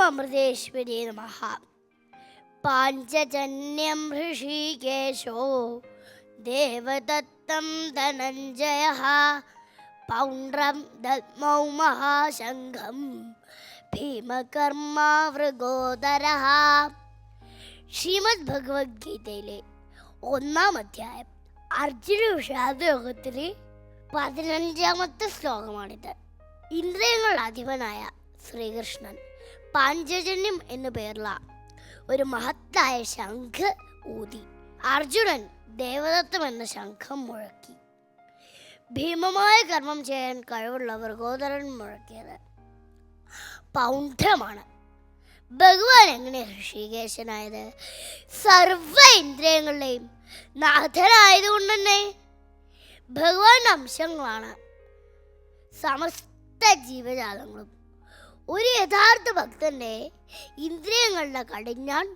അമൃതേശ്വരി നമഃ. പാഞ്ചജന്യം ഋഷികേശോ ദേവദത്തം ധനഞ്ജയഃ പൗണ്ഡ്രം ദദ്മൗ മഹാശംഖം ഭീമകർമാ വൃഗോദരഃ. ശ്രീമദ് ഭഗവത്ഗീതയിലെ 1-ാം അധ്യായം അർജുന വിഷാദയോഗത്തിലെ 15-ാമത്തെ ശ്ലോകമാണിത്. ഇന്ദ്രിയങ്ങളുടെ അധിപനായ ശ്രീകൃഷ്ണൻ പാഞ്ചജന്യം എന്നു പേരുള്ള ഒരു മഹത്തായ ശംഖ് ഊതി. അർജുനൻ ദേവദത്തം എന്ന ശംഖം മുഴക്കി. ഭീമമായ കർമ്മം ചെയ്യാൻ കഴിവുള്ള വൃഗോദരൻ മുഴക്കിയത് പൗണ്ഡ്രമാണ്. ഭഗവാൻ എങ്ങനെ ഋഷികേശനായത്? സർവ ഇന്ദ്രിയങ്ങളുടെയും നാഥനായതുകൊണ്ട് തന്നെ. ഭഗവാന്റെ അംശങ്ങളാണ് സമസ്ത ജീവജാലങ്ങളും. ഒരു യഥാർത്ഥ ഭക്തന്റെ ഇന്ദ്രിയങ്ങളുടെ കടിഞ്ഞാൺ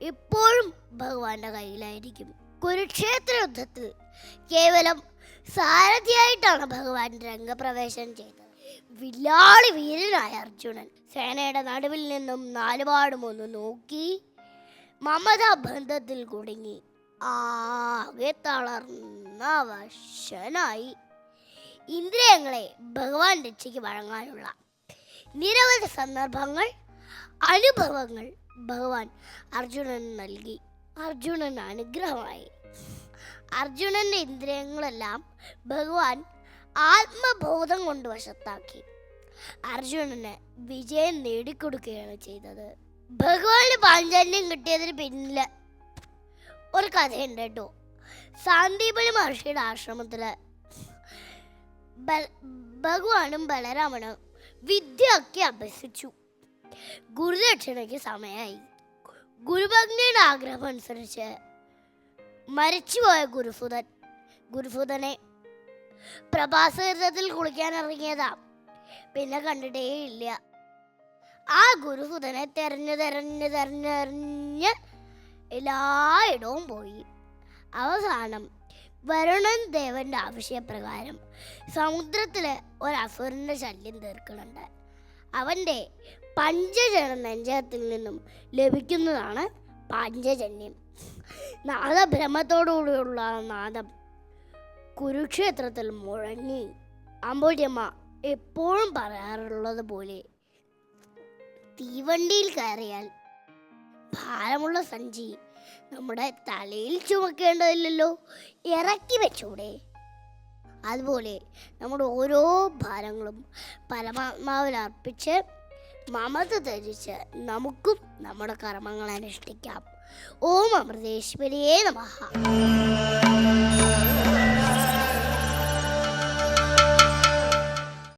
എപ്പോഴും ഭഗവാന്റെ കയ്യിലായിരിക്കും. കുരുക്ഷേത്ര യുദ്ധത്തിൽ കേവലം സാരഥിയായിട്ടാണ് ഭഗവാൻ രംഗപ്രവേശനം ചെയ്തത്. വില്ലാളി വീരനായ അർജുനൻ സേനയുടെ നടുവിൽ നിന്നും നാലുപാടും ഒന്ന് നോക്കി മമതാബന്ധത്തിൽ കുടുങ്ങി ആകെ തളർന്ന വശനായി. ഇന്ദ്രിയങ്ങളെ ഭഗവാൻ രക്ഷയ്ക്ക് വഴങ്ങാനുള്ള നിരവധി സന്ദർഭങ്ങൾ, അനുഭവങ്ങൾ ഭഗവാൻ അർജുനന് നൽകി. അർജുനൻ അനുഗ്രഹമായി. അർജുനന്റെ ഇന്ദ്രിയങ്ങളെല്ലാം ഭഗവാൻ ആത്മബോധം കൊണ്ട് വശത്താക്കി അർജുനന് വിജയം നേടിക്കൊടുക്കുകയാണ് ചെയ്തത്. ഭഗവാന് പാഞ്ചജന്യം കിട്ടിയതിന് പിന്നില് ഒരു കഥയുണ്ട് കേട്ടോ. സാന്ദീപനി മഹർഷിയുടെ ആശ്രമത്തില് ഭഗവാനും ബലരാമനും വിദ്യയൊക്കെ അഭ്യസിച്ചു. ഗുരുദക്ഷിണയ്ക്ക് സമയമായി. ഗുരുഭഗ്നിയുടെ ആഗ്രഹം അനുസരിച്ച് മരിച്ചുപോയ ഗുരുസുതനെ പ്രഭാസതീർത്ഥത്തിൽ കുളിക്കാൻ ഇറങ്ങിയതാ. പിന്നെ കണ്ടിട്ടേയില്ല. ആ ഗുരുസുതനെ തെരഞ്ഞ് എല്ലായിടവും പോയി. അവസാനം വരുണൻ ദേവന്റെ ആവശ്യപ്രകാരം സമുദ്രത്തിലെ ഒരസുരന്റെ ശല്യം തീർക്കുന്നുണ്ട്. അവന്റെ പഞ്ചജന നെഞ്ചത്തിൽ നിന്നും ലഭിക്കുന്നതാണ് പാഞ്ചജന്യം. നാദഭ്രമത്തോടുകൂടിയുള്ള നാദം കുരുക്ഷേത്രത്തിൽ മുഴങ്ങി. അമ്പൂര്യമ്മ എപ്പോഴും പറയാറുള്ളത് പോലെ തീവണ്ടിയിൽ കയറിയാൽ ഭാരമുള്ള സഞ്ചി നമ്മുടെ തലയിൽ ചുമക്കേണ്ടതില്ലല്ലോ, ഇറക്കി വെച്ചൂടെ? അതുപോലെ നമ്മുടെ ഓരോ ഭാരങ്ങളും പരമാത്മാവിൽ അർപ്പിച്ച് മമത ധരിച്ച് നമുക്കും നമ്മുടെ കർമ്മങ്ങൾ അനുഷ്ഠിക്കാം. ഓം അമൃതേശ്വരിയേ നമഃ.